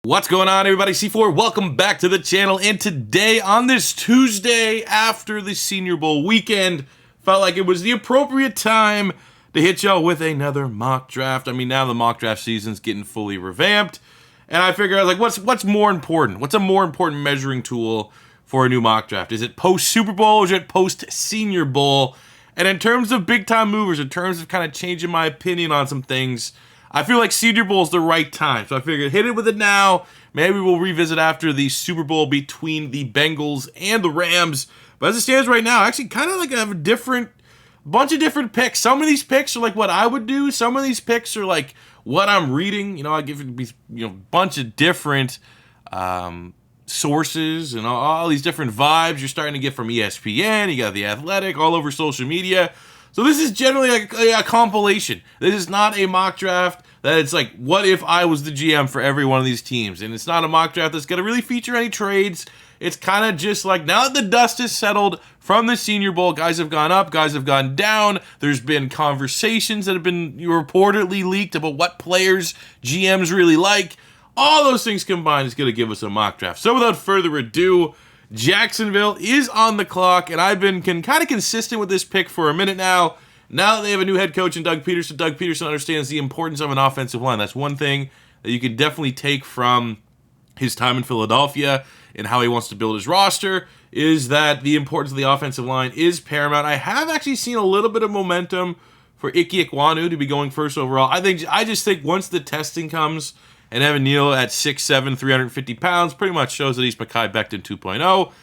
What's going on, everybody? C4, welcome back to the channel. And today, on this Tuesday after the Senior Bowl weekend, felt like it was the appropriate time to hit y'all with another mock draft. I mean, now the mock draft season's getting fully revamped, and I figured, I was like, what's more important? What's a more important measuring tool for a new mock draft? Is it post-Super Bowl or is it post-Senior Bowl? And in terms of big-time movers, in terms of kind of changing my opinion on some things, I feel like Senior Bowl is the right time. So I figured hit it with it now. Maybe we'll revisit after the Super Bowl between the Bengals and the Rams. But as it stands right now, actually kind of like I have a bunch of different picks. Some of these picks are like what I would do. Some of these picks are like what I'm reading. You know, I give it a bunch of different sources and all these different vibes you're starting to get from ESPN. You got The Athletic all over social media. So this is generally a compilation. This is not a mock draft that it's like, what if I was the GM for every one of these teams? And it's not a mock draft that's going to really feature any trades. It's kind of just like, now that the dust is settled from the Senior Bowl, guys have gone up, guys have gone down. There's been conversations that have been reportedly leaked about what players GMs really like. All those things combined is going to give us a mock draft. So without further ado, Jacksonville is on the clock, and I've been kind of consistent with this pick for a minute now. Now that they have a new head coach in Doug Peterson understands the importance of an offensive line. That's one thing that you can definitely take from his time in Philadelphia and how he wants to build his roster, is that the importance of the offensive line is paramount. I have actually seen a little bit of momentum for Ike Ekwonu to be going first overall. I just think once the testing comes, and Evan Neal at 6'7", 350 pounds, pretty much shows that he's Mekhi Becton 2.0.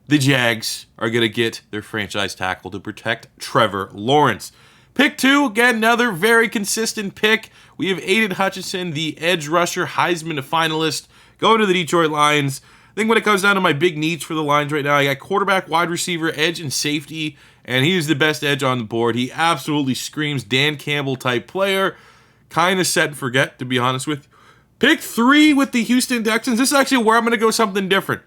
The Jags are going to get their franchise tackle to protect Trevor Lawrence. Pick 2, again, another very consistent pick. We have Aiden Hutchinson, the edge rusher, Heisman finalist, going to the Detroit Lions. I think when it comes down to my big needs for the Lions right now, I got quarterback, wide receiver, edge, and safety, and he is the best edge on the board. He absolutely screams Dan Campbell-type player. Kind of set and forget, to be honest with you. Pick 3 with the Houston Texans. This is actually where I'm going to go something different.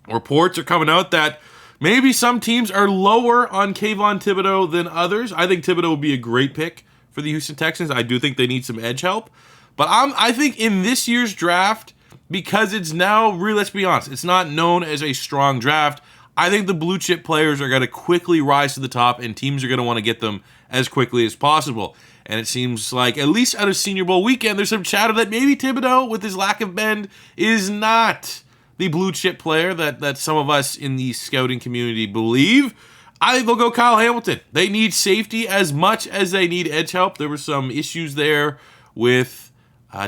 Reports are coming out that maybe some teams are lower on Kayvon Thibodeau than others. I think Thibodeau would be a great pick for the Houston Texans. I do think they need some edge help. But I think in this year's draft, because it's now, really, let's be honest, it's not known as a strong draft, I think the blue chip players are going to quickly rise to the top, and teams are going to want to get them as quickly as possible. And it seems like, at least out of Senior Bowl weekend, there's some chatter that maybe Thibodeau, with his lack of bend, is not the blue chip player that some of us in the scouting community believe. I think they'll go Kyle Hamilton. They need safety as much as they need edge help. There were some issues there with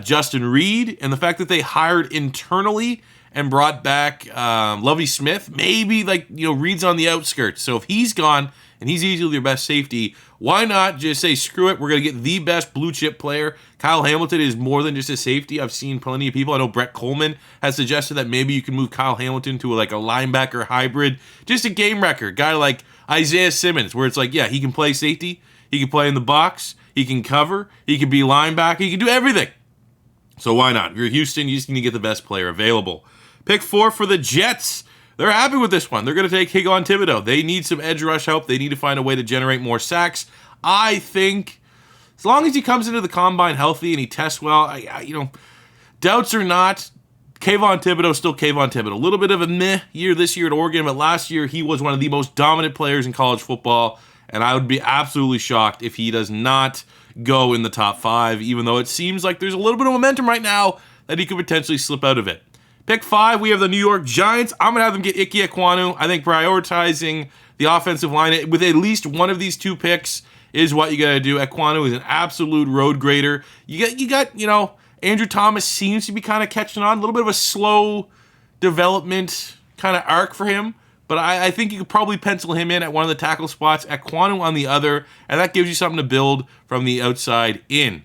Justin Reed and the fact that they hired internally and brought back Lovie Smith. Maybe, Reed's on the outskirts. So if he's gone and he's easily their best safety, why not just say, screw it, we're going to get the best blue chip player. Kyle Hamilton is more than just a safety. I've seen plenty of people. I know Brett Coleman has suggested that maybe you can move Kyle Hamilton to a linebacker hybrid. Just a game wrecker. Guy like Isaiah Simmons, where it's like, yeah, he can play safety. He can play in the box. He can cover. He can be linebacker. He can do everything. So why not? If you're Houston, you just need to get the best player available. Pick 4 for the Jets. They're happy with this one. They're going to take Kayvon Thibodeau. They need some edge rush help. They need to find a way to generate more sacks. I think as long as he comes into the combine healthy and he tests well, doubts or not, Kayvon Thibodeau still Kayvon Thibodeau. A little bit of a meh year this year at Oregon, but last year he was one of the most dominant players in college football, and I would be absolutely shocked if he does not go in the top 5, even though it seems like there's a little bit of momentum right now that he could potentially slip out of it. Pick 5, we have the New York Giants. I'm going to have them get Ike Ekwonu. I think prioritizing the offensive line with at least one of these 2 picks is what you got to do. Ekwonu is an absolute road grader. You got Andrew Thomas seems to be kind of catching on. A little bit of a slow development kind of arc for him. But I think you could probably pencil him in at one of the tackle spots, Ekwonu on the other, and that gives you something to build from the outside in.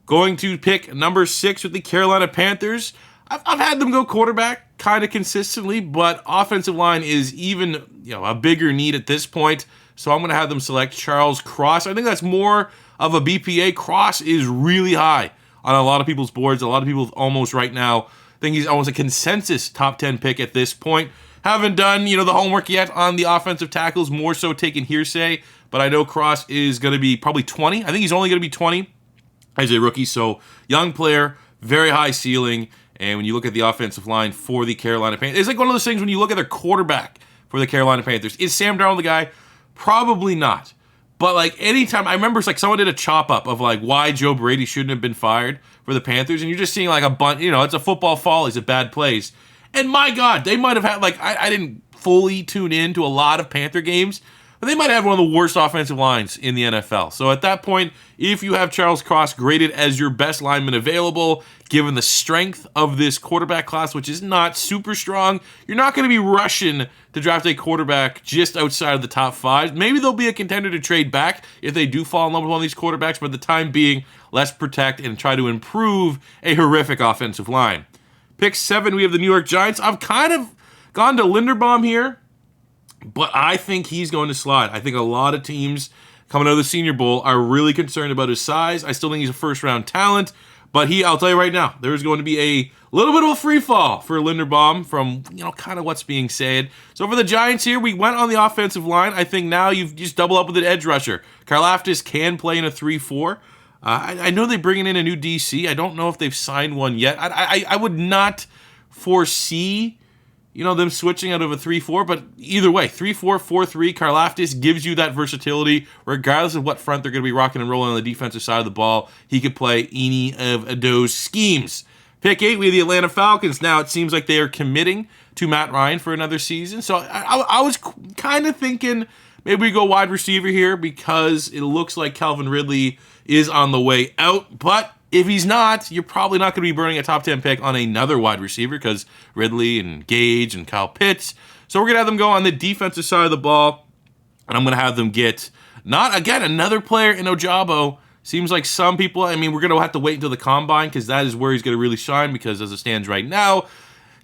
Going to pick number 6 with the Carolina Panthers. I've had them go quarterback kind of consistently, but offensive line is even a bigger need at this point. So I'm going to have them select Charles Cross. I think that's more of a BPA. Cross is really high on a lot of people's boards. A lot of people almost right now think he's almost a consensus top 10 pick at this point. Haven't done the homework yet on the offensive tackles, more so taking hearsay, but I know Cross is going to be probably 20. I think he's only going to be 20 as a rookie, so young player, very high ceiling, And when you look at the offensive line for the Carolina Panthers, it's like one of those things when you look at their quarterback for the Carolina Panthers. Is Sam Darnold the guy? Probably not. But like anytime, I remember it's like someone did a chop up of like why Joe Brady shouldn't have been fired for the Panthers, and you're just seeing like a bunch, it's a football follies, a bad plays. And my God, they might have had like I didn't fully tune in to a lot of Panther games, but they might have one of the worst offensive lines in the NFL. So at that point, if you have Charles Cross graded as your best lineman available, given the strength of this quarterback class, which is not super strong, you're not going to be rushing to draft a quarterback just outside of the top 5. Maybe they'll be a contender to trade back if they do fall in love with one of these quarterbacks, but at the time being, let's protect and try to improve a horrific offensive line. Pick 7, we have the New York Giants. I've kind of gone to Linderbaum here, but I think he's going to slide. I think a lot of teams coming out of the Senior Bowl are really concerned about his size. I still think he's a first-round talent, but I'll tell you right now, there's going to be a little bit of a free fall for Linderbaum from, kind of what's being said. So for the Giants here, we went on the offensive line. I think now you've just double up with an edge rusher. Karlaftis can play in a 3-4. I know they're bringing in a new DC. I don't know if they've signed one yet. I would not foresee, them switching out of a 3-4, but either way, 3-4, 4-3, Karlaftis gives you that versatility. Regardless of what front they're going to be rocking and rolling on the defensive side of the ball, he could play any of those schemes. Pick 8, we have the Atlanta Falcons. Now it seems like they are committing to Matt Ryan for another season. So I was kind of thinking maybe we go wide receiver here because it looks like Calvin Ridley is on the way out. But if he's not, you're probably not going to be burning a top 10 pick on another wide receiver because Ridley and Gage and Kyle Pitts. So we're going to have them go on the defensive side of the ball. And I'm going to have them get, another player in Ojabo. Seems like some people, we're going to have to wait until the combine because that is where he's going to really shine because as it stands right now,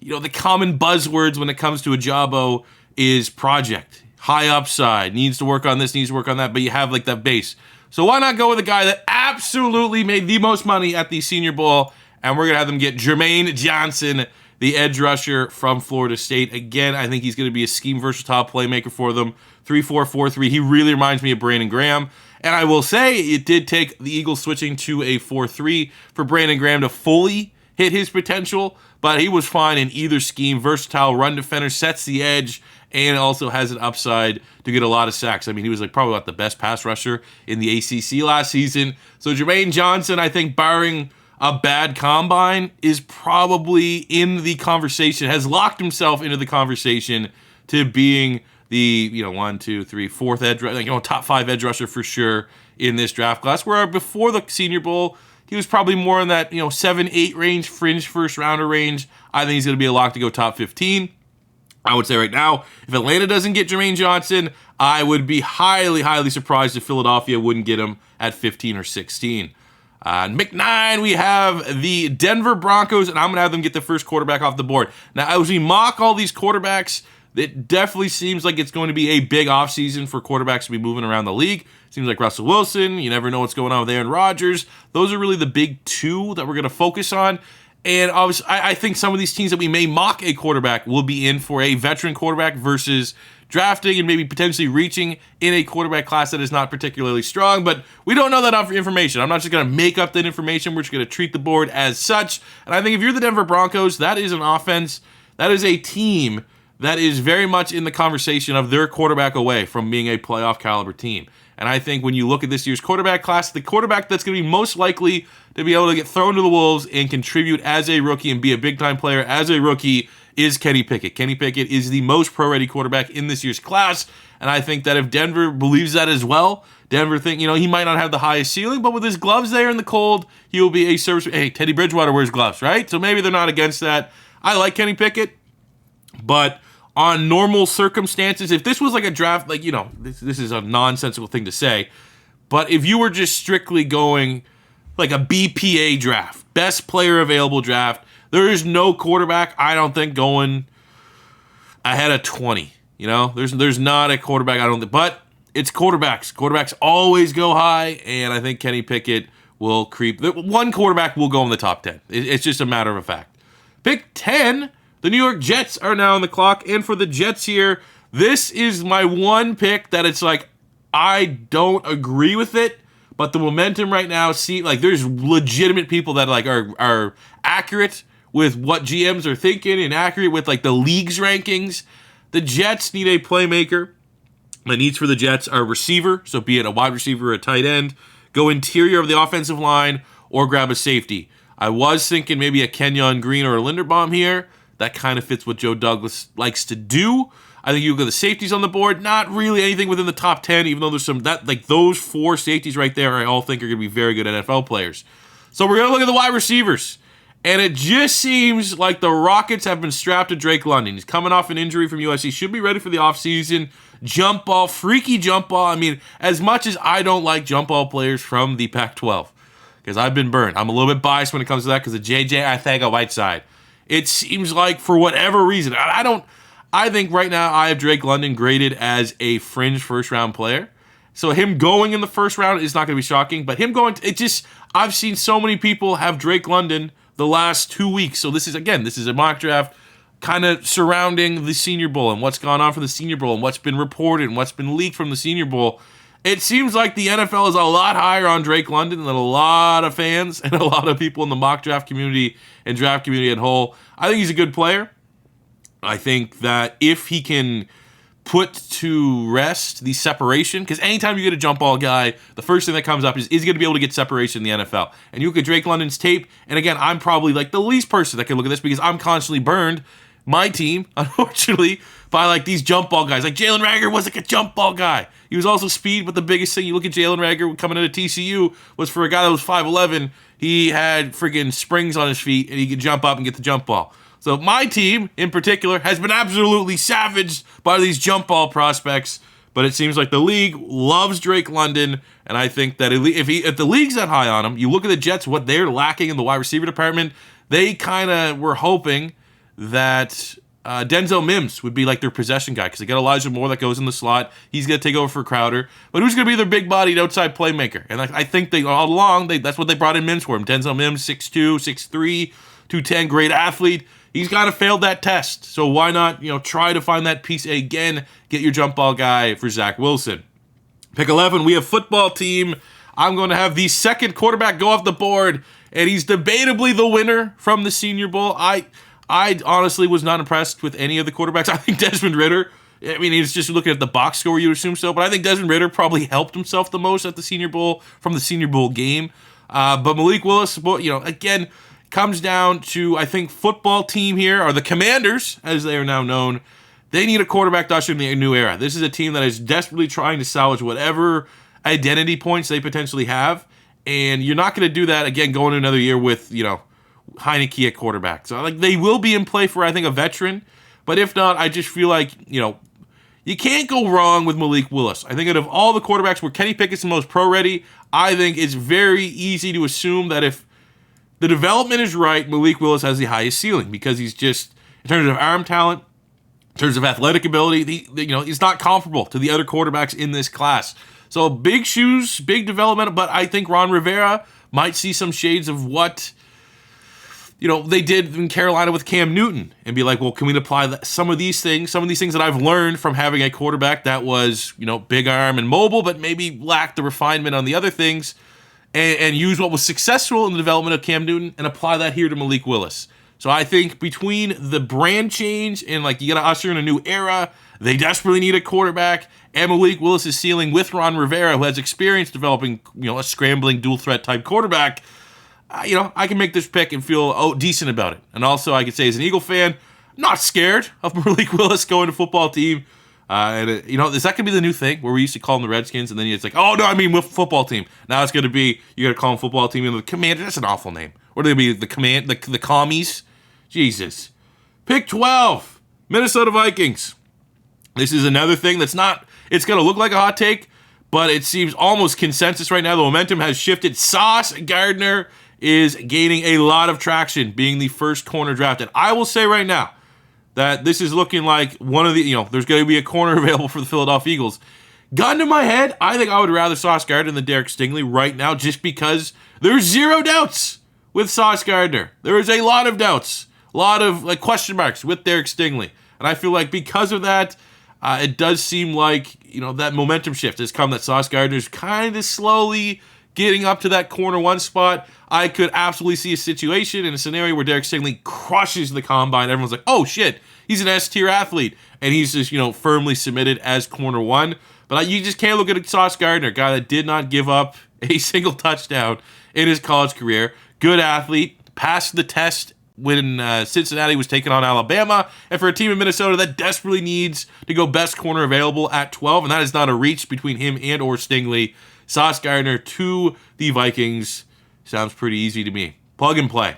the common buzzwords when it comes to Ojabo is project, high upside, needs to work on this, needs to work on that, but you have like that base. So why not go with a guy that absolutely made the most money at the Senior Bowl, and we're going to have them get Jermaine Johnson, the edge rusher from Florida State. Again, I think he's going to be a scheme versatile playmaker for them. 3-4, 4-3. He really reminds me of Brandon Graham. And I will say it did take the Eagles switching to a 4-3 for Brandon Graham to fully hit his potential, but he was fine in either scheme. Versatile run defender, sets the edge, and also has an upside to get a lot of sacks. He was probably the best pass rusher in the ACC last season. So Jermaine Johnson, I think, barring a bad combine, is probably in the conversation, has locked himself into the conversation to being the 1, 2, 3, 4th edge, top 5 edge rusher for sure in this draft class. Where before the Senior Bowl, he was probably more in that 7, 8 range, fringe first rounder range. I think he's going to be a lock to go top 15. I would say right now, if Atlanta doesn't get Jermaine Johnson, I would be highly, highly surprised if Philadelphia wouldn't get him at 15 or 16. Pick 9, we have the Denver Broncos, and I'm going to have them get the first quarterback off the board. Now, as we mock all these quarterbacks, it definitely seems like it's going to be a big offseason for quarterbacks to be moving around the league. Seems like Russell Wilson, you never know what's going on with Aaron Rodgers. Those are really the big 2 that we're going to focus on. And obviously, I think some of these teams that we may mock a quarterback will be in for a veteran quarterback versus drafting and maybe potentially reaching in a quarterback class that is not particularly strong. But we don't know that information. I'm not just going to make up that information. We're just going to treat the board as such. And I think if you're the Denver Broncos, that is an offense, that is a team that is very much in the conversation of their quarterback away from being a playoff caliber team. And I think when you look at this year's quarterback class, the quarterback that's going to be most likely to be able to get thrown to the wolves and contribute as a rookie and be a big-time player as a rookie is Kenny Pickett. Kenny Pickett is the most pro-ready quarterback in this year's class, and I think that if Denver believes that as well, Denver think, he might not have the highest ceiling, but with his gloves there in the cold, he will be a service. Hey, Teddy Bridgewater wears gloves, right? So maybe they're not against that. I like Kenny Pickett, but on normal circumstances, if this was like a draft, this is a nonsensical thing to say, but if you were just strictly going like a BPA draft, best player available draft, there is no quarterback, I don't think, going ahead of 20. There's not a quarterback, I don't think, but it's quarterbacks. Quarterbacks always go high, and I think Kenny Pickett will creep. One quarterback will go in the top 10. It's just a matter of fact. Pick 10. The New York Jets are now on the clock, and for the Jets here, this is my one pick that it's like, I don't agree with it, but the momentum right now, there's legitimate people that are accurate with what GMs are thinking and accurate with like the league's rankings. The Jets need a playmaker. My needs for the Jets are receiver, so be it a wide receiver or a tight end, go interior of the offensive line, or grab a safety. I was thinking maybe a Kenyon Green or a Linderbaum here. That kind of fits what Joe Douglas likes to do. I think you look at the safeties on the board, not really anything within the top 10, even though there's some, that like those 4 safeties right there I all think are going to be very good NFL players. So we're going to look at the wide receivers. And it just seems like the Rockets have been strapped to Drake London. He's coming off an injury from USC, should be ready for the offseason. Jump ball, freaky jump ball. I mean, as much as I don't like jump ball players from the Pac-12, because I've been burned. I'm a little bit biased when it comes to that because of JJ Arcega-Whiteside. It seems like for whatever reason, I think right now I have Drake London graded as a fringe first-round player. So him going in the first round is not going to be shocking, but him going, I've seen so many people have Drake London the last 2 weeks. So this is a mock draft kind of surrounding the Senior Bowl and what's gone on for the Senior Bowl and what's been reported and what's been leaked from the Senior Bowl. It seems like the NFL is a lot higher on Drake London than a lot of fans and a lot of people in the mock draft community and draft community at whole. I think he's a good player. I think that if he can put to rest the separation, because anytime you get a jump ball guy, the first thing that comes up is he going to be able to get separation in the NFL? And you look at Drake London's tape, and again, I'm probably like the least person that can look at this because I'm constantly burned, my team, unfortunately, by like these jump ball guys. Like Jalen Reagor was like a jump ball guy. He was also speed, but the biggest thing, you look at Jalen Reagor coming into TCU, was for a guy that was 5'11", he had friggin' springs on his feet, and he could jump up and get the jump ball. So my team, in particular, has been absolutely savaged by these jump ball prospects, but it seems like the league loves Drake London, and I think that if the league's that high on him, you look at the Jets, what they're lacking in the wide receiver department, they kind of were hoping that Denzel Mims would be like their possession guy because they got Elijah Moore that goes in the slot. He's going to take over for Crowder. But who's going to be their big-bodied outside playmaker? And I think they all along, that's what they brought in Mims for him. Denzel Mims, 6'2", 6'3", 210, great athlete. He's kind of failed that test. So why not, try to find that piece again, get your jump ball guy for Zach Wilson. Pick 11, we have football team. I'm going to have the second quarterback go off the board, and he's debatably the winner from the Senior Bowl. I honestly was not impressed with any of the quarterbacks. I think Desmond Ridder, he's just looking at the box score, you would assume so, but I think Desmond Ridder probably helped himself the most at the Senior Bowl from the Senior Bowl game. But Malik Willis, again, comes down to, I think, football team here, or the Commanders, as they are now known. They need a quarterback to usher in the new era. This is a team that is desperately trying to salvage whatever identity points they potentially have, and you're not going to do that, again, going another year with, Heineke at quarterback. So they will be in play for, I think, a veteran. But if not, I just feel like, you can't go wrong with Malik Willis. I think out of all the quarterbacks where Kenny Pickett's the most pro-ready, I think it's very easy to assume that if the development is right, Malik Willis has the highest ceiling because he's just, in terms of arm talent, in terms of athletic ability, he's not comparable to the other quarterbacks in this class. So big shoes, big development, but I think Ron Rivera might see some shades of what they did in Carolina with Cam Newton and be like, well, can we apply some of these things that I've learned from having a quarterback that was, big arm and mobile, but maybe lacked the refinement on the other things, and use what was successful in the development of Cam Newton and apply that here to Malik Willis. So I think between the brand change and you got to usher in a new era, they desperately need a quarterback, and Malik Willis' ceiling with Ron Rivera, who has experience developing, a scrambling dual threat type quarterback, I can make this pick and feel decent about it. And also, I could say as an Eagle fan, not scared of Malik Willis going to football team. Is that going to be the new thing where we used to call them the Redskins and then it's like, oh, no, I mean with football team. Now it's going to be, you got to call them football team and the Commander. That's an awful name. Or are they going to be the Commies? Jesus. Pick 12, Minnesota Vikings. This is another thing that's not, it's going to look like a hot take, but it seems almost consensus right now. The momentum has shifted. Sauce Gardner is gaining a lot of traction, being the first corner drafted. I will say right now that this is looking like one of the, there's going to be a corner available for the Philadelphia Eagles. Gun to my head, I think I would rather Sauce Gardner than Derek Stingley right now, just because there's zero doubts with Sauce Gardner. There is a lot of doubts, a lot of question marks with Derek Stingley. And I feel like because of that, it does seem like, that momentum shift has come, that Sauce Gardner's kind of slowly getting up to that corner 1 spot, I could absolutely see a situation in a scenario where Derek Stingley crushes the combine. Everyone's like, oh shit, he's an S-tier athlete. And he's just, firmly submitted as corner 1. But you just can't look at Sauce Gardner, a guy that did not give up a single touchdown in his college career. Good athlete, passed the test when Cincinnati was taking on Alabama, and for a team in Minnesota that desperately needs to go best corner available at 12, and that is not a reach between him and or Stingley. Sauce Gardner to the Vikings sounds pretty easy to me. Plug and play.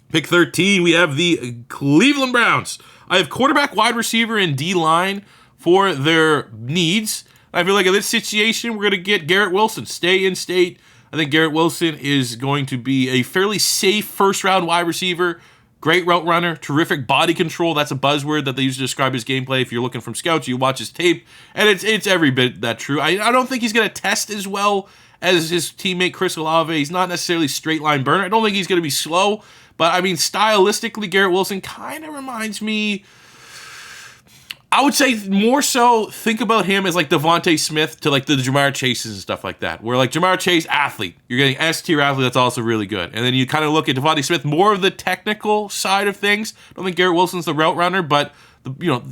Pick 13, we have the Cleveland Browns. I have quarterback, wide receiver, and D-line for their needs. I feel like in this situation, we're going to get Garrett Wilson. Stay in state. I think Garrett Wilson is going to be a fairly safe first-round wide receiver. Great route runner, terrific body control. That's a buzzword that they use to describe his gameplay. If you're looking from scouts, you watch his tape, and it's every bit that true. I don't think he's going to test as well as his teammate Chris Olave. He's not necessarily straight-line burner. I don't think he's going to be slow, but, I mean, stylistically, Garrett Wilson kind of reminds me... I would say more so think about him as like Devontae Smith to like the Jamar Chases and stuff like that. Where like Jamar Chase, athlete. You're getting S-tier athlete that's also really good. And then you kind of look at Devontae Smith, more of the technical side of things. I don't think Garrett Wilson's the route runner, but you're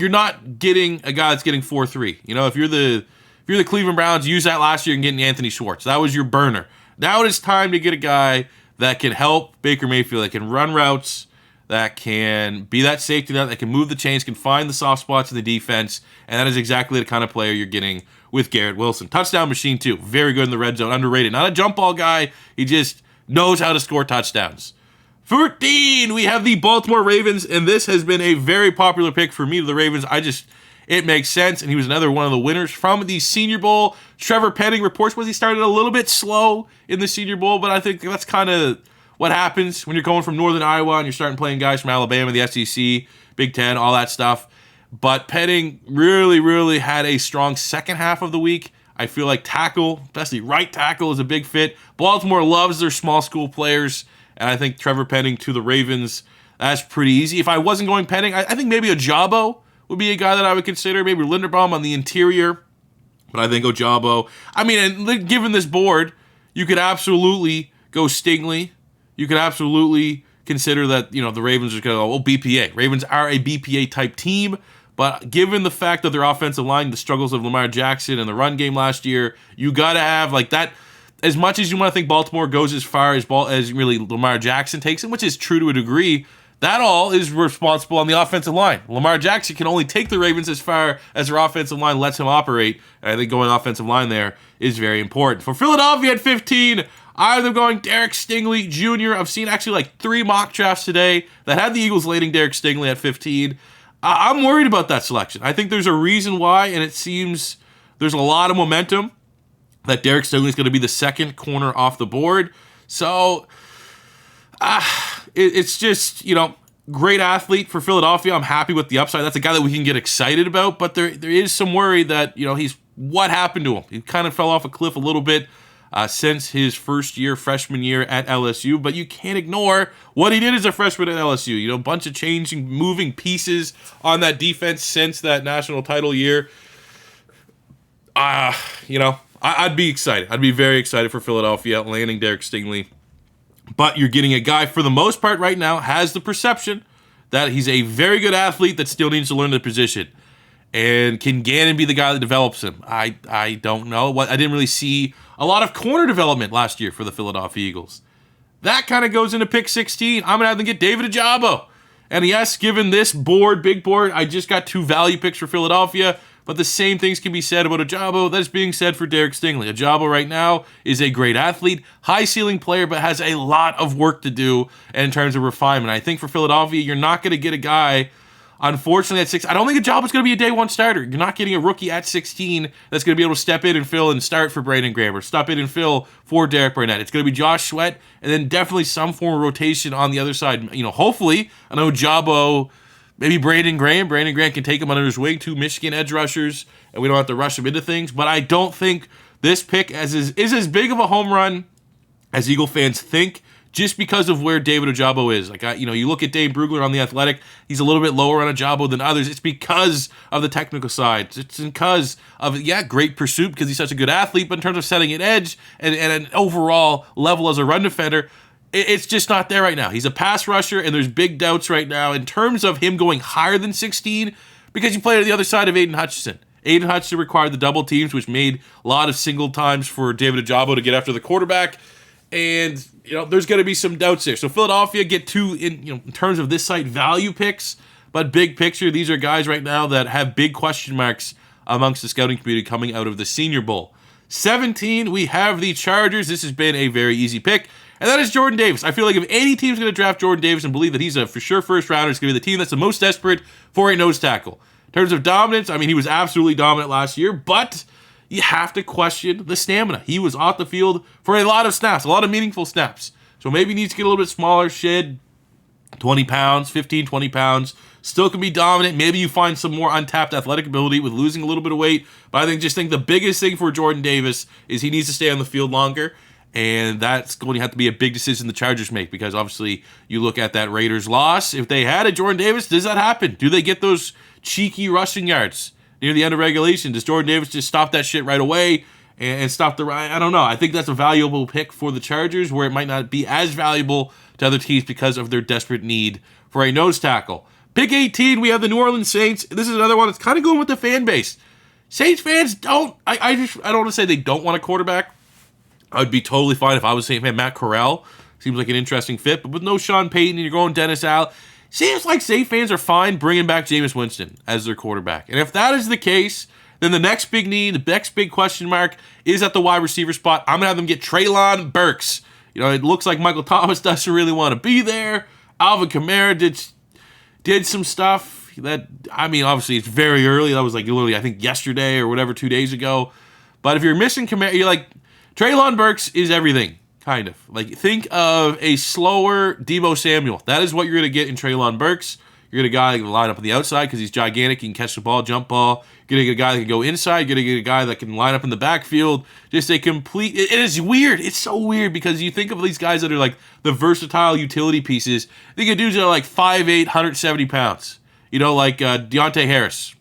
not getting a guy that's getting 4.3. If you're the Cleveland Browns, use that last year and getting Anthony Schwartz. That was your burner. Now it is time to get a guy that can help Baker Mayfield, that can run routes, that can be that safety net, that can move the chains, can find the soft spots in the defense, and that is exactly the kind of player you're getting with Garrett Wilson. Touchdown machine, too. Very good in the red zone. Underrated. Not a jump ball guy. He just knows how to score touchdowns. 14, we have the Baltimore Ravens, and this has been a very popular pick for me to the Ravens. It makes sense, and he was another one of the winners from the Senior Bowl. Trevor Penning reports he started a little bit slow in the Senior Bowl, but I think that's kind of what happens when you're going from Northern Iowa and you're starting playing guys from Alabama, the SEC, Big Ten, all that stuff. But Penning really, really had a strong second half of the week. I feel like tackle, especially right tackle, is a big fit. Baltimore loves their small school players, and I think Trevor Penning to the Ravens, that's pretty easy. If I wasn't going Penning, I think maybe Ojabo would be a guy that I would consider. Maybe Linderbaum on the interior, but I think Ojabo. I mean, and given this board, you could absolutely go Stingley. You could absolutely consider that, the Ravens are going to go, BPA. Ravens are a BPA-type team, but given the fact that their offensive line, the struggles of Lamar Jackson and the run game last year, you got to have, like, that. As much as you want to think Baltimore goes as far as really Lamar Jackson takes it, which is true to a degree, that all is responsible on the offensive line. Lamar Jackson can only take the Ravens as far as their offensive line lets him operate, and I think going offensive line there is very important. For Philadelphia at 15, I'm going Derek Stingley Jr. I've seen actually like 3 mock drafts today that had the Eagles landing Derek Stingley at 15. I'm worried about that selection. I think there's a reason why, and it seems there's a lot of momentum that Derek Stingley is going to be the second corner off the board. So it's just, great athlete for Philadelphia. I'm happy with the upside. That's a guy that we can get excited about, but there is some worry that, what happened to him? He kind of fell off a cliff a little bit since his freshman year at LSU, but you can't ignore what he did as a freshman at LSU. A bunch of changing, moving pieces on that defense since that national title year. I'd be excited. I'd be very excited for Philadelphia landing Derek Stingley. But you're getting a guy, for the most part right now, has the perception that he's a very good athlete that still needs to learn the position. And can Gannon be the guy that develops him? I don't know. I didn't really see a lot of corner development last year for the Philadelphia Eagles. That kind of goes into pick 16. I'm going to have to get David Ojabo. And yes, given this big board, I just got 2 value picks for Philadelphia. But the same things can be said about Ojabo that is being said for Derek Stingley. Ojabo right now is a great athlete, high-ceiling player, but has a lot of work to do in terms of refinement. I think for Philadelphia, you're not going to get a guy, unfortunately, at 6. I don't think Ojabo's going to be a day one starter. You're not getting a rookie at 16 that's going to be able to step in and fill and start for Brandon Graham or step in and fill for Derek Barnett. It's going to be Josh Sweat and then definitely some form of rotation on the other side. Hopefully, an Ojabo. Maybe Brandon Graham. Brandon Graham can take him under his wing, 2 Michigan edge rushers, and we don't have to rush him into things. But I don't think this pick is as big of a home run as Eagle fans think, just because of where David Ojabo is. Like, you look at Dave Brugler on The Athletic, he's a little bit lower on Ojabo than others. It's because of the technical side. It's because of, great pursuit because he's such a good athlete, but in terms of setting an edge and an overall level as a run defender, it's just not there right now. He's a pass rusher, and there's big doubts right now in terms of him going higher than 16 because you played on the other side of Aiden Hutchinson. Aiden Hutchinson required the double teams, which made a lot of single times for David Ojabo to get after the quarterback. And, there's going to be some doubts there. So Philadelphia get two, in terms of this site, value picks. But big picture, these are guys right now that have big question marks amongst the scouting community coming out of the Senior Bowl. 17, we have the Chargers. This has been a very easy pick. And that is Jordan Davis. I feel like if any team's going to draft Jordan Davis and believe that he's a for sure first rounder, it's going to be the team that's the most desperate for a nose tackle. In terms of dominance, he was absolutely dominant last year, but you have to question the stamina. He was off the field for a lot of snaps, a lot of meaningful snaps. So maybe he needs to get a little bit smaller, shed 20 pounds, 15, 20 pounds. Still can be dominant. Maybe you find some more untapped athletic ability with losing a little bit of weight. But I think the biggest thing for Jordan Davis is he needs to stay on the field longer. And that's going to have to be a big decision the Chargers make because obviously you look at that Raiders loss. If they had a Jordan Davis, does that happen? Do they get those cheeky rushing yards near the end of regulation? Does Jordan Davis just stop that shit right away and stop the ride? I don't know. I think that's a valuable pick for the Chargers where it might not be as valuable to other teams because of their desperate need for a nose tackle. Pick 18, we have the New Orleans Saints. This is another one that's kind of going with the fan base. Saints fans don't, I don't want to say they don't want a quarterback. I would be totally fine if I was a Saints fan. Matt Corral seems like an interesting fit, but with no Sean Payton and you're going Dennis Allen, seems like Saints fans are fine bringing back Jameis Winston as their quarterback. And if that is the case, then the next big need, the next big question mark is at the wide receiver spot. I'm going to have them get Treylon Burks. It looks like Michael Thomas doesn't really want to be there. Alvin Kamara did some stuff that, obviously it's very early. That was like literally, I think, yesterday or whatever, 2 days ago. But if you're missing Kamara, you're like, Treylon Burks is everything, kind of. Like, think of a slower Deebo Samuel. That is what you're going to get in Treylon Burks. You're going to get a guy that can line up on the outside because he's gigantic. He can catch the ball, jump ball. You're going to get a guy that can go inside. You're going to get a guy that can line up in the backfield. Just a complete... It is weird. It's so weird because you think of these guys that are like the versatile utility pieces. Think of dudes that are like 5'8", 170 pounds. Like Deontay Harris.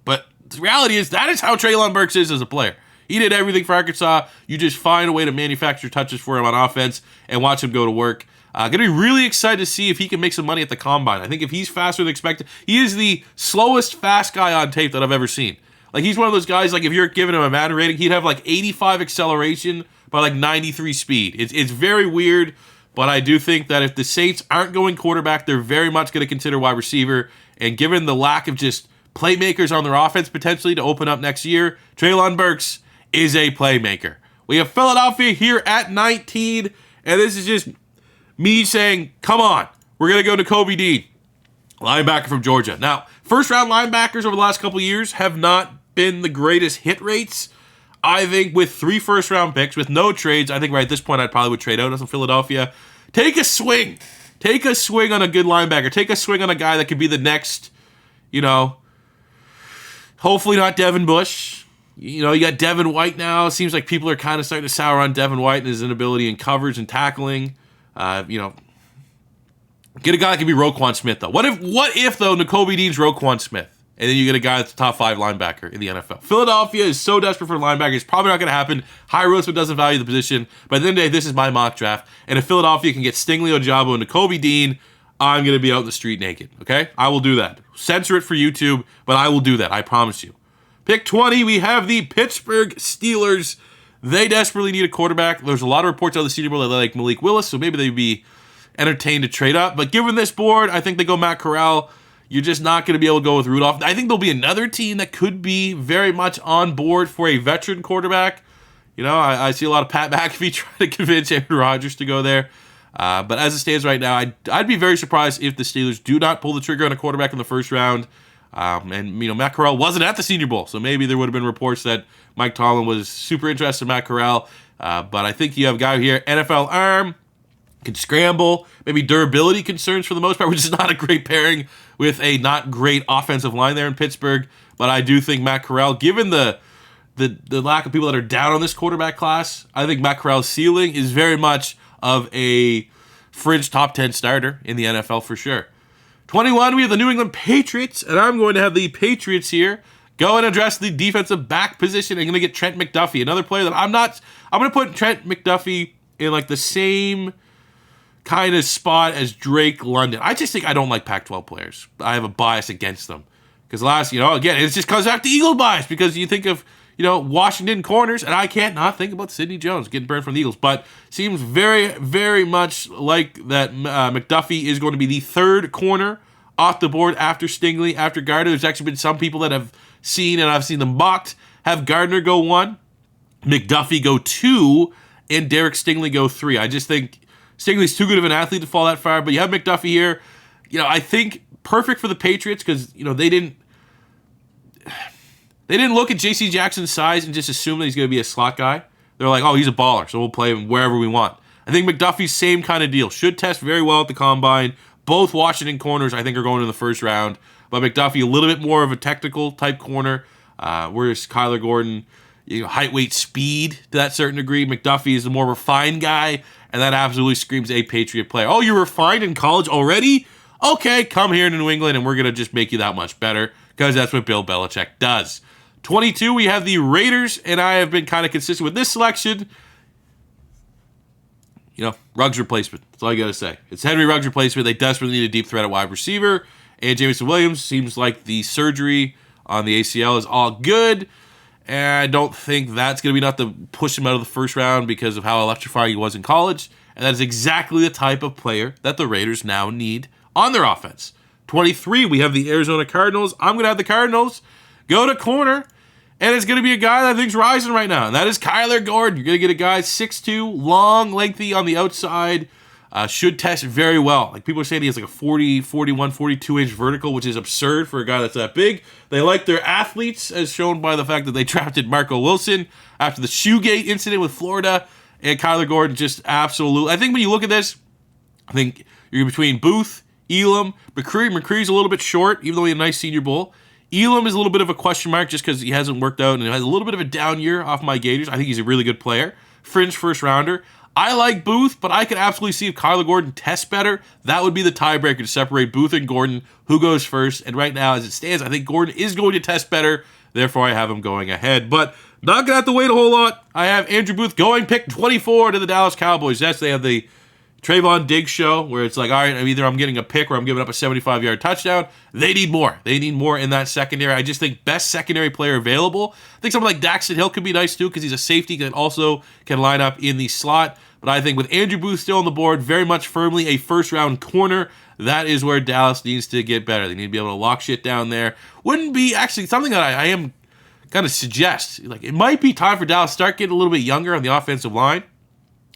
But the reality is that is how Treylon Burks is as a player. He did everything for Arkansas. You just find a way to manufacture touches for him on offense and watch him go to work. Going to be really excited to see if he can make some money at the Combine. I think if he's faster than expected, he is the slowest fast guy on tape that I've ever seen. Like, he's one of those guys, like, if you're giving him a Madden rating, he'd have, like, 85 acceleration by, like, 93 speed. It's very weird, but I do think that if the Saints aren't going quarterback, they're very much going to consider wide receiver. And given the lack of just playmakers on their offense potentially to open up next year, Treylon Burks is a playmaker. We have Philadelphia here at 19, and this is just me saying, come on, we're going to go to Kobe Dean, linebacker from Georgia. Now, first-round linebackers over the last couple of years have not been the greatest hit rates. I think with 3 first-round picks, with no trades, I think right at this point I probably would trade out of Philadelphia. Take a swing. Take a swing on a good linebacker. Take a swing on a guy that could be the next, hopefully not Devin Bush. You got Devin White now. It seems like people are kind of starting to sour on Devin White and his inability in coverage and tackling. Get a guy that can be Roquan Smith, though. What if though, Nakobe Dean's Roquan Smith, and then you get a guy that's a top 5 linebacker in the NFL? Philadelphia is so desperate for a linebacker. It's probably not going to happen. High Roseman doesn't value the position. But at the end of the day, this is my mock draft. And if Philadelphia can get Stingley Ojabo and Nakobe Dean, I'm going to be out in the street naked, okay? I will do that. Censor it for YouTube, but I will do that. I promise you. Pick 20, we have the Pittsburgh Steelers. They desperately need a quarterback. There's a lot of reports out of the Senior Bowl that they like Malik Willis, so maybe they'd be entertained to trade up. But given this board, I think they go Matt Corral. You're just not going to be able to go with Rudolph. I think there'll be another team that could be very much on board for a veteran quarterback. I see a lot of Pat McAfee trying to convince Aaron Rodgers to go there. But as it stands right now, I'd be very surprised if the Steelers do not pull the trigger on a quarterback in the first round. Matt Corral wasn't at the Senior Bowl, so maybe there would have been reports that Mike Tomlin was super interested in Matt Corral. But I think you have a guy here, NFL arm, can scramble, maybe durability concerns for the most part, which is not a great pairing with a not great offensive line there in Pittsburgh. But I do think Matt Corral, given the lack of people that are down on this quarterback class, I think Matt Corral's ceiling is very much of a fringe top 10 starter in the NFL for sure. 21, we have the New England Patriots, and I'm going to have the Patriots here go and address the defensive back position. I'm going to get Trent McDuffie, another player that I'm going to put Trent McDuffie in like the same kind of spot as Drake London. I just think I don't like Pac-12 players. I have a bias against them. Because again, it just comes back to Eagle bias because you think of, Washington corners, and I can't not think about Sidney Jones getting burned from the Eagles. But seems very, very much like that McDuffie is going to be the third corner off the board after Stingley, after Gardner. There's actually been some people that have seen, and I've seen them mocked, have Gardner go 1, McDuffie go 2, and Derek Stingley go 3. I just think Stingley's too good of an athlete to fall that far, but you have McDuffie here. I think perfect for the Patriots because, they didn't look at J.C. Jackson's size and just assume that he's going to be a slot guy. They're like, oh, he's a baller, so we'll play him wherever we want. I think McDuffie's same kind of deal. Should test very well at the combine. Both Washington corners, I think, are going in the first round. But McDuffie, a little bit more of a technical type corner, whereas Kyler Gordon, height, weight, speed to that certain degree. McDuffie is a more refined guy, and that absolutely screams a Patriot player. Oh, you're refined in college already? Okay, come here to New England, and we're going to just make you that much better because that's what Bill Belichick does. 22, we have the Raiders, and I have been kind of consistent with this selection. Ruggs replacement. That's all I got to say. It's Henry Ruggs replacement. They desperately need a deep threat at wide receiver. And Jameson Williams seems like the surgery on the ACL is all good. And I don't think that's going to be enough to push him out of the first round because of how electrifying he was in college. And that is exactly the type of player that the Raiders now need on their offense. 23, we have the Arizona Cardinals. I'm going to have the Cardinals go to corner. And it's going to be a guy that I think's rising right now. And that is Kyler Gordon. You're going to get a guy 6'2", long, lengthy on the outside. Should test very well. Like people are saying he has like a 40, 41, 42-inch vertical, which is absurd for a guy that's that big. They like their athletes, as shown by the fact that they drafted Marco Wilson after the Shoegate incident with Florida. And Kyler Gordon just absolutely... I think when you look at this, I think you're between Booth, Elam, McCree. McCree's a little bit short, even though he had a nice Senior Bowl. Elam is a little bit of a question mark just because he hasn't worked out and has a little bit of a down year off my Gators. I think he's a really good player. Fringe first rounder. I like Booth, but I could absolutely see if Kyler Gordon tests better, that would be the tiebreaker to separate Booth and Gordon, who goes first. And right now, as it stands, I think Gordon is going to test better. Therefore, I have him going ahead. But not going to have to wait a whole lot. I have Andrew Booth going pick 24 to the Dallas Cowboys. Yes, they have the Trayvon Diggs show where it's like, all right, either I'm getting a pick or I'm giving up a 75-yard touchdown. They need more. They need more in that secondary. I just think best secondary player available. I think someone like Daxton Hill could be nice too because he's a safety that also can line up in the slot. But I think with Andrew Booth still on the board, very much firmly a first-round corner, that is where Dallas needs to get better. They need to be able to lock shit down there. Wouldn't be actually something that I am going to suggest. Like it might be time for Dallas to start getting a little bit younger on the offensive line.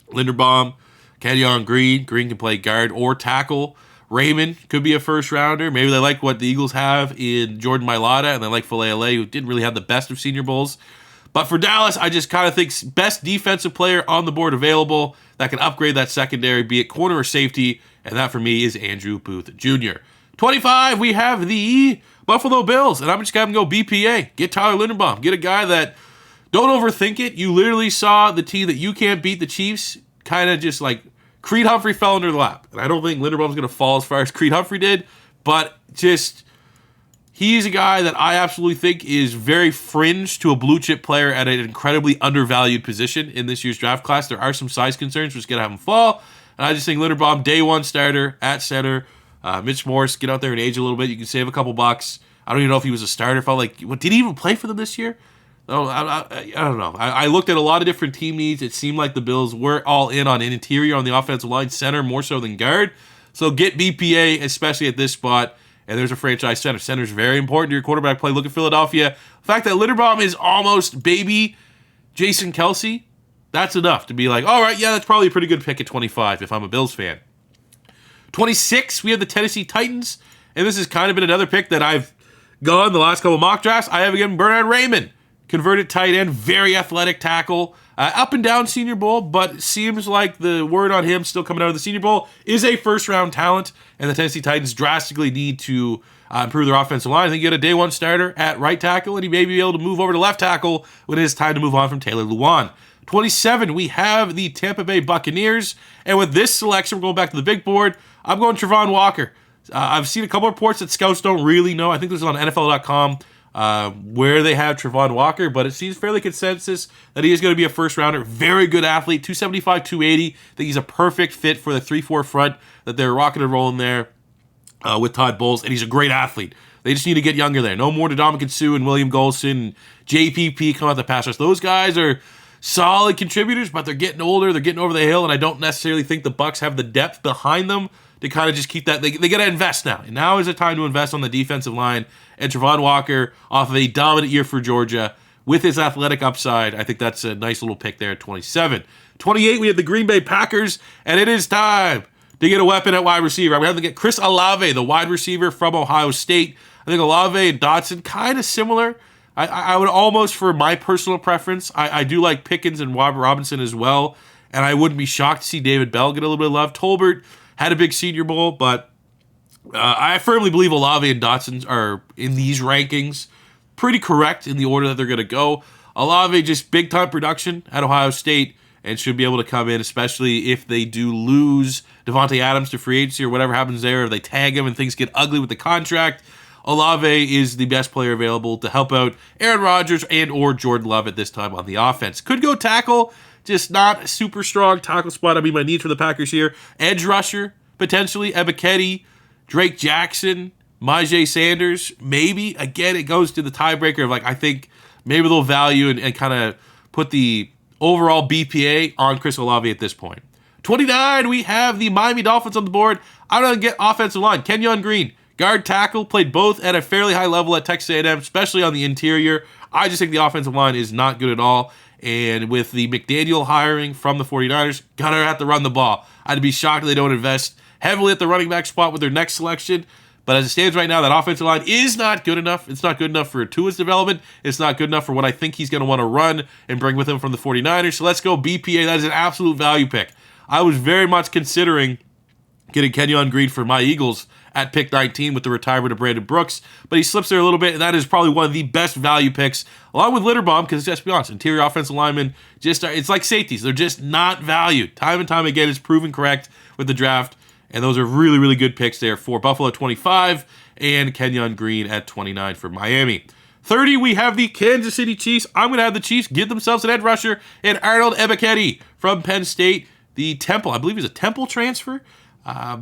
Linderbaum, Kenyon Green. Green can play guard or tackle. Raymond could be a first rounder. Maybe they like what the Eagles have in Jordan Mailata, and they like Filet, who didn't really have the best of Senior Bowls. But for Dallas, I just kind of think best defensive player on the board available that can upgrade that secondary, be it corner or safety, and that for me is Andrew Booth Jr. 25, we have the Buffalo Bills, and I'm just going to go BPA. Get Tyler Linderbaum. Get a guy that, don't overthink it. You literally saw the team that you can't beat, the Chiefs, kind of just like Creed Humphrey fell into their lap. And I don't think Linderbaum's going to fall as far as Creed Humphrey did, but just he's a guy that I absolutely think is very fringe to a blue chip player at an incredibly undervalued position in this year's draft class. There are some size concerns, which going to have him fall. And I just think Linderbaum, day one starter at center. Mitch Morse, get out there and age a little bit. You can save a couple bucks. I don't even know if he was a starter. Felt like, did he even play for them this year? No, I don't know. I looked at a lot of different team needs. It seemed like the Bills were all in on an interior on the offensive line, center more so than guard. So get BPA, especially at this spot. And there's a franchise center. Center's very important to your quarterback play. Look at Philadelphia. The fact that Linderbaum is almost baby Jason Kelsey, that's enough to be like, all right, yeah, that's probably a pretty good pick at 25 if I'm a Bills fan. 26, we have the Tennessee Titans. And this has kind of been another pick that I've gone the last couple mock drafts. I have again Bernhard Raymond. Converted tight end, very athletic tackle, up and down Senior Bowl, but seems like the word on him still coming out of the Senior Bowl is a first-round talent, and the Tennessee Titans drastically need to improve their offensive line. I think you get a day one starter at right tackle, and he may be able to move over to left tackle when it is time to move on from Taylor Lewan. 27, we have the Tampa Bay Buccaneers. And with this selection, we're going back to the big board. I'm going Travon Walker. I've seen a couple reports that scouts don't really know. I think this is on NFL.com where they have Travon Walker, but it seems fairly consensus that he is going to be a first rounder. Very good athlete, 275, 280. I think he's a perfect fit for the 3-4 front that they're rocking and rolling there with Todd Bowles, and he's a great athlete. They just need to get younger there. No more to Dominican Sue and William Golson and JPP come out the pass rush. Those guys are solid contributors, but they're getting older. They're getting over the hill, and I don't necessarily think the Bucs have the depth behind them to kind of just keep that. They got to invest now. And now is the time to invest on the defensive line. And Travon Walker, off of a dominant year for Georgia, with his athletic upside, I think that's a nice little pick there at 27. 28, we have the Green Bay Packers, and it is time to get a weapon at wide receiver. We have to get Chris Olave, the wide receiver from Ohio State. I think Olave and Dotson kind of similar. I would almost, for my personal preference, I do like Pickens and Robinson as well, and I wouldn't be shocked to see David Bell get a little bit of love. Tolbert had a big Senior Bowl, but I firmly believe Olave and Dotson are in these rankings pretty correct in the order that they're going to go. Olave, just big-time production at Ohio State and should be able to come in, especially if they do lose Devontae Adams to free agency or whatever happens there, if they tag him and things get ugly with the contract. Olave is the best player available to help out Aaron Rodgers and or Jordan Love at this time on the offense. Could go tackle, just not a super strong tackle spot. I mean, my needs for the Packers here. Edge rusher, potentially. Ebiketie, Drake Jackson, Myjai Sanders, maybe. Again, it goes to the tiebreaker of, like, I think maybe they'll value and kind of put the overall BPA on Chris Olave at this point. 29, we have the Miami Dolphins on the board. I'm going to get offensive line. Kenyon Green, guard tackle, played both at a fairly high level at Texas A&M, especially on the interior. I just think the offensive line is not good at all. And with the McDaniel hiring from the 49ers, gonna have to run the ball. I'd be shocked if they don't invest heavily at the running back spot with their next selection. But as it stands right now, that offensive line is not good enough. It's not good enough for Tua's development. It's not good enough for what I think he's going to want to run and bring with him from the 49ers. So let's go BPA. That is an absolute value pick. I was very much considering getting Kenyon Green for my Eagles at pick 19 with the retirement of Brandon Brooks, but he slips there a little bit, and that is probably one of the best value picks, along with Linderbaum, because let's be honest, interior offensive linemen, it's like safeties. They're just not valued. Time and time again, it's proven correct with the draft, and those are really, really good picks there for Buffalo at 25 and Kenyon Green at 29 for Miami. 30, we have the Kansas City Chiefs. I'm going to have the Chiefs give themselves an edge rusher and Arnold Ebiketie from Penn State, the Temple. I believe he's a Temple transfer.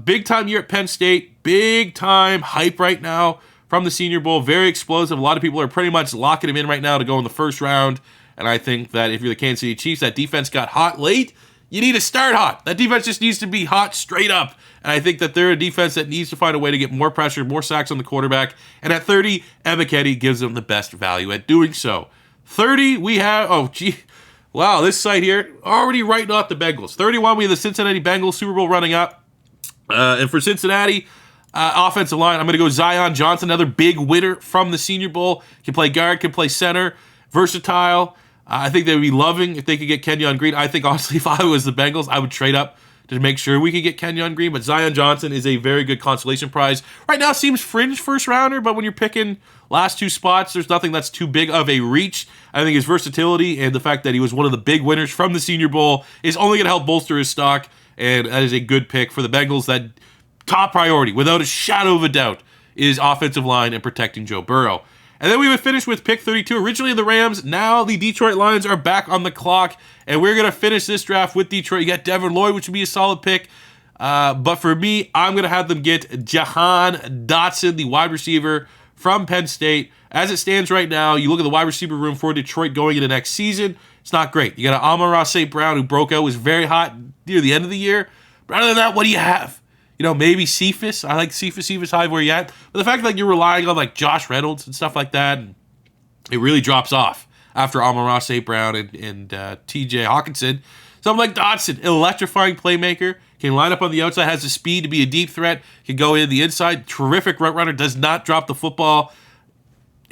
Big time year at Penn State, big time hype right now from the Senior Bowl, very explosive. A lot of people are pretty much locking him in right now to go in the first round, and I think that if you're the Kansas City Chiefs, that defense got hot late. You need to start hot. That defense just needs to be hot straight up, and I think that they're a defense that needs to find a way to get more pressure, more sacks on the quarterback, and at 30, Ebiketie gives them the best value at doing so. 30, we have, wow, this site here, already writing off the Bengals. 31, we have the Cincinnati Bengals, Super Bowl running up. And for Cincinnati, offensive line, I'm going to go Zion Johnson, another big winner from the Senior Bowl. Can play guard, can play center, versatile. I think they would be loving if they could get Kenyon Green. I think, honestly, if I was the Bengals, I would trade up to make sure we could get Kenyon Green. But Zion Johnson is a very good consolation prize. Right now, seems fringe first rounder, but when you're picking last two spots, there's nothing that's too big of a reach. I think his versatility and the fact that he was one of the big winners from the Senior Bowl is only going to help bolster his stock. And that is a good pick for the Bengals. That top priority, without a shadow of a doubt, is offensive line and protecting Joe Burrow. And then we would finish with pick 32. Originally the Rams, now the Detroit Lions are back on the clock. And we're going to finish this draft with Detroit. You got Devin Lloyd, which would be a solid pick. But for me, I'm going to have them get Jahan Dotson, the wide receiver from Penn State. As it stands right now, you look at the wide receiver room for Detroit going into next season. It's not great. You got an Amon-Ra St. Brown who broke out, was very hot near the end of the year. But other than that, what do you have? Maybe Cephas. I like Cephas high where you at. But the fact that you're relying on like Josh Reynolds and stuff like that, it really drops off after Amon-Ra St. Brown and TJ Hawkinson. Something like Dotson, electrifying playmaker, can line up on the outside, has the speed to be a deep threat, can go in the inside, terrific route runner, does not drop the football.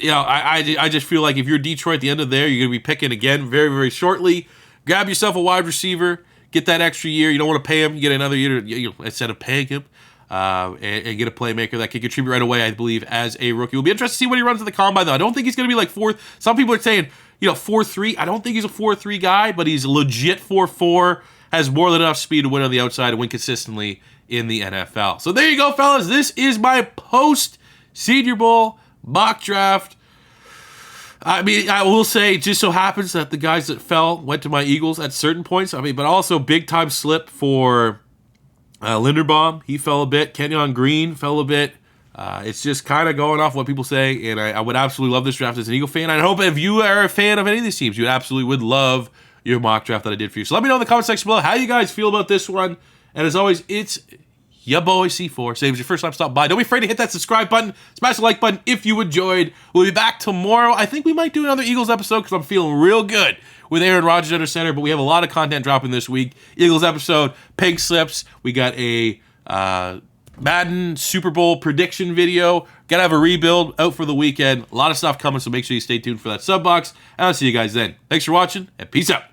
I just feel like if you're Detroit at the end of there, you're going to be picking again very, very shortly. Grab yourself a wide receiver, get that extra year. You don't want to pay him. You get another year instead of paying him and get a playmaker that can contribute right away, I believe, as a rookie. We'll be interested to see what he runs in the combine, though. I don't think he's going to be like fourth. Some people are saying, 4.3. I don't think he's a 4.3 guy, but he's a legit 4.4. Has more than enough speed to win on the outside and win consistently in the NFL. So there you go, fellas. This is my post-Senior Bowl mock draft. I mean, I will say, it just so happens that the guys that fell went to my Eagles at certain points. I mean, but also big-time slip for Linderbaum. He fell a bit. Kenyon Green fell a bit. It's just kind of going off what people say, and I would absolutely love this draft as an Eagle fan. I hope if you are a fan of any of these teams, you absolutely would love your mock draft that I did for you. So let me know in the comment section below how you guys feel about this one. And as always, it's your boy C4. Say it was your first time stop by. Don't be afraid to hit that subscribe button. Smash the like button if you enjoyed. We'll be back tomorrow. I think we might do another Eagles episode because I'm feeling real good with Aaron Rodgers under center. But we have a lot of content dropping this week. Eagles episode, pink slips. We got a Madden Super Bowl prediction video. Gotta have a rebuild out for the weekend. A lot of stuff coming, so make sure you stay tuned for that sub box. And I'll see you guys then. Thanks for watching, and peace out.